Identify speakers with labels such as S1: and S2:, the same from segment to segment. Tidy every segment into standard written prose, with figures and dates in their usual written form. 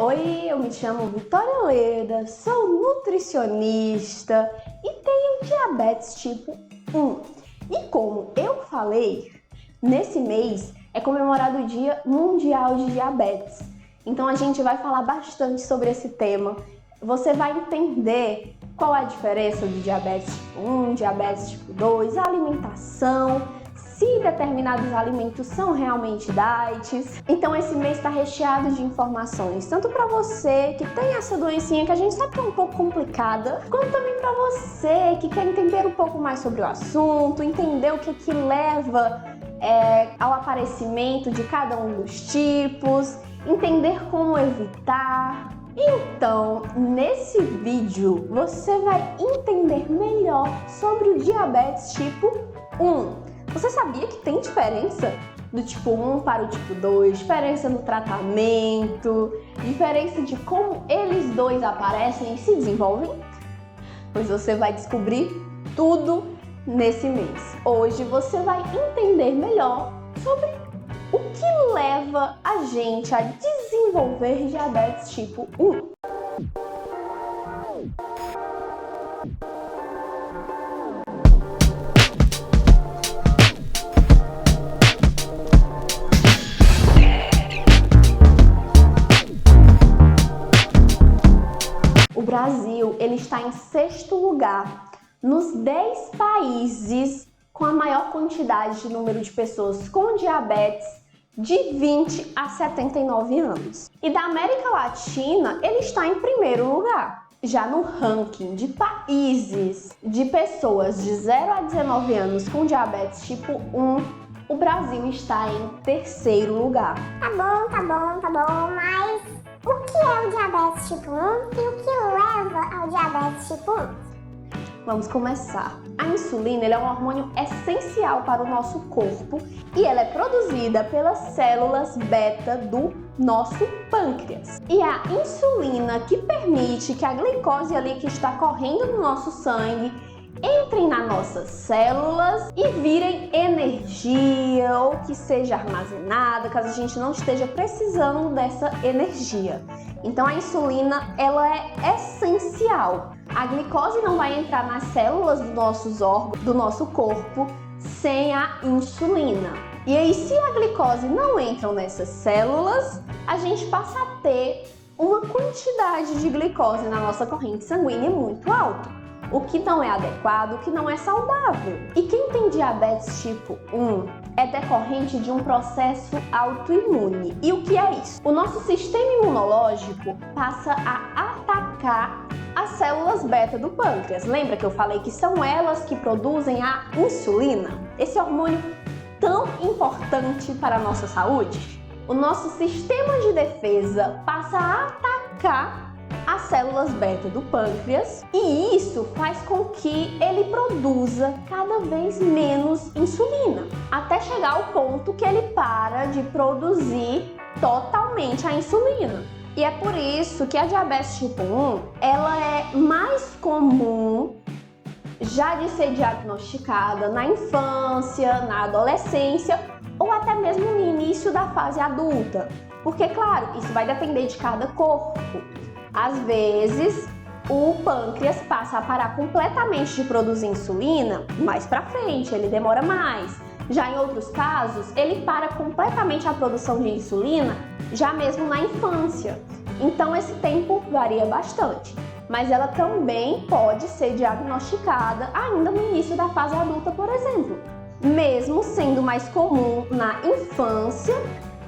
S1: Oi, eu me chamo Vitória Leda, sou nutricionista e tenho diabetes tipo 1. E como eu falei, nesse mês é comemorado o Dia Mundial de Diabetes. Então a gente vai falar bastante sobre esse tema. Você vai entender qual é a diferença do diabetes tipo 1, diabetes tipo 2, a alimentação, se determinados alimentos são realmente diets. Então esse mês está recheado de informações, tanto para você que tem essa doencinha que a gente sabe que é um pouco complicada, quanto também para você que quer entender um pouco mais sobre o assunto, entender o que leva ao aparecimento de cada um dos tipos, entender como evitar. Então, nesse vídeo, você vai entender melhor sobre o diabetes tipo 1. Você sabia que tem diferença do tipo 1 para o tipo 2? Diferença no tratamento? Diferença de como eles dois aparecem e se desenvolvem? Pois você vai descobrir tudo nesse mês. Hoje você vai entender melhor sobre o que leva a gente a desenvolver diabetes tipo 1. O Brasil, ele está em 6º lugar nos 10 países com a maior quantidade de número de pessoas com diabetes de 20 a 79 anos. E da América Latina, ele está em 1º lugar. Já no ranking de países de pessoas de 0 a 19 anos com diabetes tipo 1, o Brasil está em 3º lugar.
S2: Tá bom, mas o que é o diabetes tipo 1 e o que leva ao diabetes tipo 1?
S1: Vamos começar. A insulina é um hormônio essencial para o nosso corpo e ela é produzida pelas células beta do nosso pâncreas. E é a insulina que permite que a glicose ali que está correndo no nosso sangue entrem nas nossas células e virem energia ou que seja armazenada, caso a gente não esteja precisando dessa energia. Então a insulina, ela é essencial. A glicose não vai entrar nas células dos nossos órgãos, do nosso corpo, sem a insulina. E aí, se a glicose não entra nessas células, a gente passa a ter uma quantidade de glicose na nossa corrente sanguínea muito alta, o que não é adequado, o que não é saudável. E quem tem diabetes tipo 1 é decorrente de um processo autoimune. E o que é isso? O nosso sistema imunológico passa a atacar as células beta do pâncreas. Lembra que eu falei que são elas que produzem a insulina? Esse hormônio tão importante para a nossa saúde? O nosso sistema de defesa passa a atacar as células beta do pâncreas e isso faz com que ele produza cada vez menos insulina, até chegar ao ponto que ele para de produzir totalmente a insulina. E é por isso que a diabetes tipo 1, ela é mais comum já de ser diagnosticada na infância, na adolescência ou até mesmo no início da fase adulta. Porque, claro, isso vai depender de cada corpo. Às vezes, o pâncreas passa a parar completamente de produzir insulina mais pra frente, ele demora mais. Já em outros casos, ele para completamente a produção de insulina já mesmo na infância. Então esse tempo varia bastante, mas ela também pode ser diagnosticada ainda no início da fase adulta, por exemplo, mesmo sendo mais comum na infância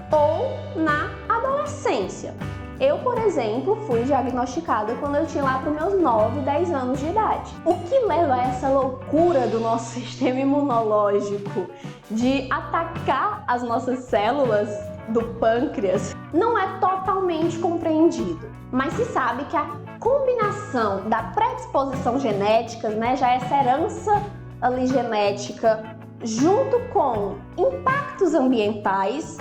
S1: ou na adolescência. Eu, por exemplo, fui diagnosticada quando eu tinha lá para os meus 9, 10 anos de idade. O que leva a essa loucura do nosso sistema imunológico de atacar as nossas células do pâncreas não é totalmente compreendido. Mas se sabe que a combinação da predisposição genética, já essa herança ali genética, junto com impactos ambientais,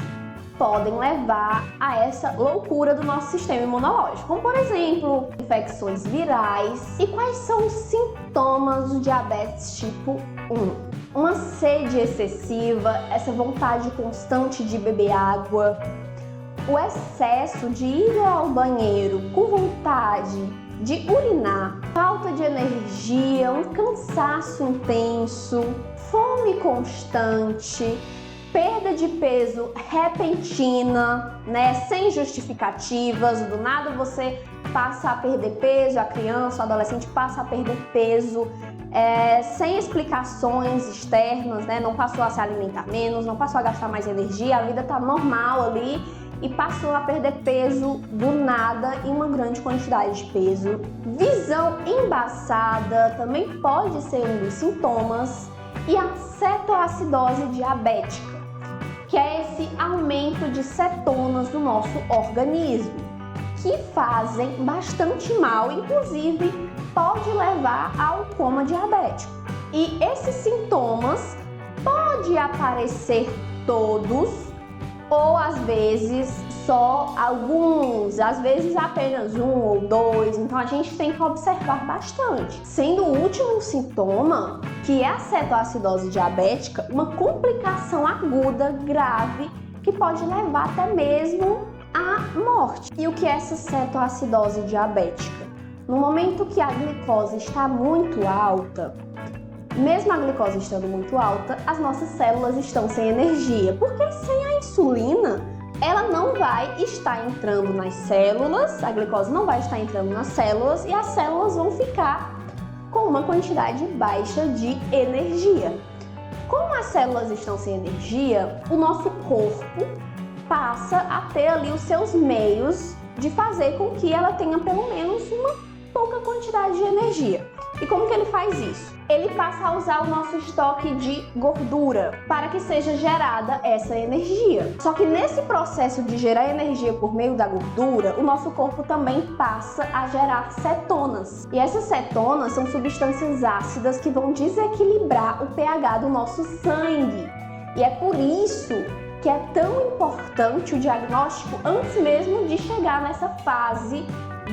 S1: podem levar a essa loucura do nosso sistema imunológico, como por exemplo, infecções virais. E quais são os sintomas do diabetes tipo 1? Uma sede excessiva, essa vontade constante de beber água, o excesso de ir ao banheiro com vontade de urinar, falta de energia, um cansaço intenso, fome constante, perda de peso repentina, né, sem justificativas, do nada você passa a perder peso, a criança, o adolescente passa a perder peso, sem explicações externas, né, não passou a se alimentar menos, não passou a gastar mais energia, a vida tá normal ali e passou a perder peso do nada em uma grande quantidade de peso. Visão embaçada também pode ser um dos sintomas, e a cetoacidose diabética, que é esse aumento de cetonas no nosso organismo, que fazem bastante mal, inclusive pode levar ao coma diabético. E esses sintomas podem aparecer todos, ou às vezes só alguns, às vezes apenas um ou dois, então a gente tem que observar bastante. Sendo o último sintoma, que é a cetoacidose diabética, uma complicação aguda, grave, que pode levar até mesmo à morte. E o que é essa cetoacidose diabética? No momento que a glicose está muito alta, mesmo a glicose estando muito alta, as nossas células estão sem energia, porque sem a insulina, ela não vai estar entrando nas células, a glicose não vai estar entrando nas células e as células vão ficar com uma quantidade baixa de energia. Como as células estão sem energia, o nosso corpo passa a ter ali os seus meios de fazer com que ela tenha pelo menos uma pouca quantidade de energia. E como que ele faz isso? Ele passa a usar o nosso estoque de gordura para que seja gerada essa energia. Só que nesse processo de gerar energia por meio da gordura, o nosso corpo também passa a gerar cetonas. E essas cetonas são substâncias ácidas que vão desequilibrar o pH do nosso sangue. E é por isso que é tão importante o diagnóstico antes mesmo de chegar nessa fase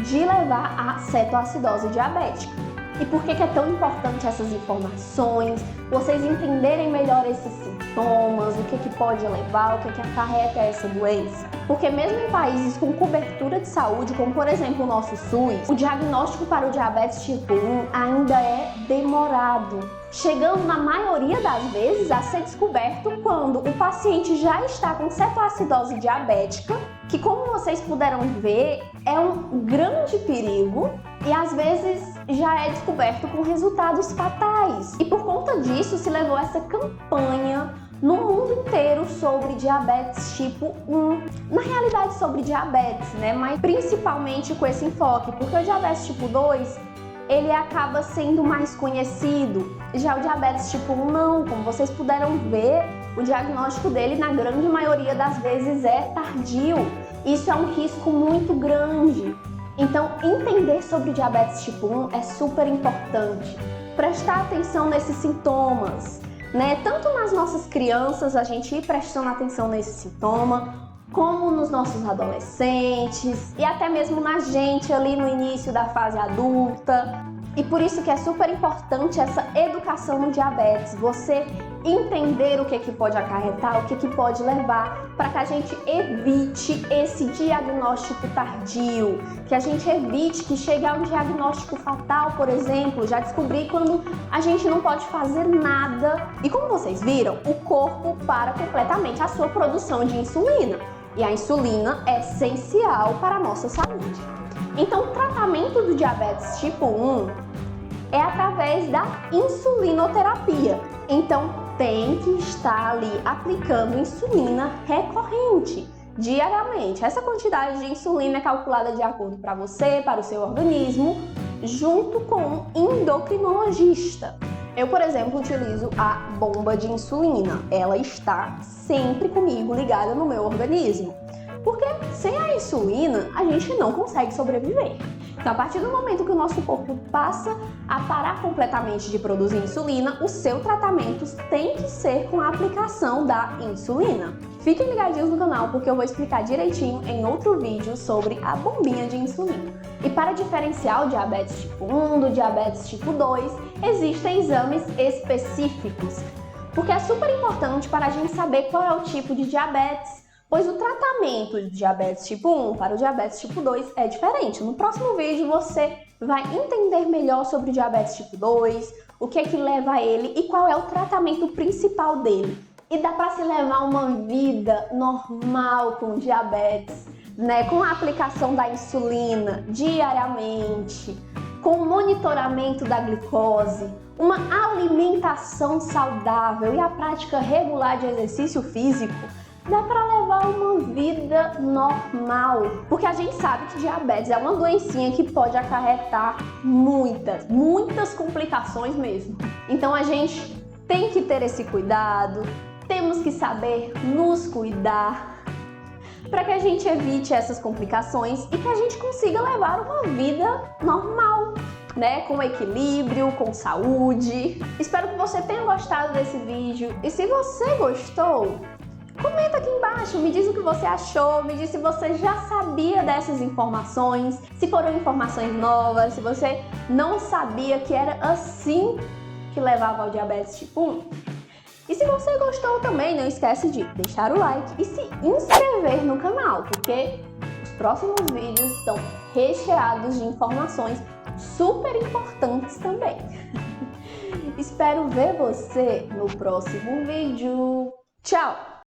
S1: de levar à cetoacidose diabética. E por que é tão importante essas informações, vocês entenderem melhor esses sintomas, o que pode levar, o que acarreta essa doença? Porque mesmo em países com cobertura de saúde, como por exemplo o nosso SUS, o diagnóstico para o diabetes tipo 1 ainda é demorado, chegando na maioria das vezes a ser descoberto quando o paciente já está com cetoacidose diabética, que como vocês puderam ver, é um grande perigo e às vezes já é descoberto com resultados fatais. E por conta disso se levou essa campanha no mundo inteiro sobre diabetes tipo 1. Na realidade sobre diabetes, né? Mas principalmente com esse enfoque, porque o diabetes tipo 2 ele acaba sendo mais conhecido. Já o diabetes tipo 1 não, como vocês puderam ver, o diagnóstico dele na grande maioria das vezes é tardio. Isso é um risco muito grande. Então, entender sobre diabetes tipo 1 é super importante. Prestar atenção nesses sintomas, né? Tanto nas nossas crianças, a gente ir prestando atenção nesse sintoma, como nos nossos adolescentes e até mesmo na gente ali no início da fase adulta. E por isso que é super importante essa educação no diabetes, você entender o que pode acarretar, o que pode levar, para que a gente evite esse diagnóstico tardio, que a gente evite que chegue a um diagnóstico fatal, por exemplo, já descobri quando a gente não pode fazer nada. E como vocês viram, o corpo para completamente a sua produção de insulina. E a insulina é essencial para a nossa saúde. Então, o tratamento do diabetes tipo 1 é através da insulinoterapia. Então, tem que estar ali aplicando insulina recorrente, diariamente. Essa quantidade de insulina é calculada de acordo para você, para o seu organismo, junto com um endocrinologista. Eu, por exemplo, utilizo a bomba de insulina. Ela está sempre comigo ligada no meu organismo. Porque sem a insulina, a gente não consegue sobreviver. Então, a partir do momento que o nosso corpo passa a parar completamente de produzir insulina, o seu tratamento tem que ser com a aplicação da insulina. Fiquem ligadinhos no canal porque eu vou explicar direitinho em outro vídeo sobre a bombinha de insulina. E para diferenciar o diabetes tipo 1 do diabetes tipo 2, existem exames específicos. Porque é super importante para a gente saber qual é o tipo de diabetes, pois o tratamento de diabetes tipo 1 para o diabetes tipo 2 é diferente. No próximo vídeo você vai entender melhor sobre o diabetes tipo 2, o que é que leva a ele e qual é o tratamento principal dele. E dá para se levar uma vida normal com diabetes, né? Com a aplicação da insulina diariamente, com o monitoramento da glicose, uma alimentação saudável e a prática regular de exercício físico, dá para levar uma vida normal. Porque a gente sabe que diabetes é uma doencinha que pode acarretar muitas complicações mesmo. Então a gente tem que ter esse cuidado, temos que saber nos cuidar para que a gente evite essas complicações e que a gente consiga levar uma vida normal, né? Com equilíbrio, com saúde. Espero que você tenha gostado desse vídeo e se você gostou, comenta aqui embaixo, me diz o que você achou, me diz se você já sabia dessas informações, se foram informações novas, se você não sabia que era assim que levava ao diabetes tipo 1. E se você gostou também, não esquece de deixar o like e se inscrever no canal, porque os próximos vídeos estão recheados de informações super importantes também. Espero ver você no próximo vídeo. Tchau!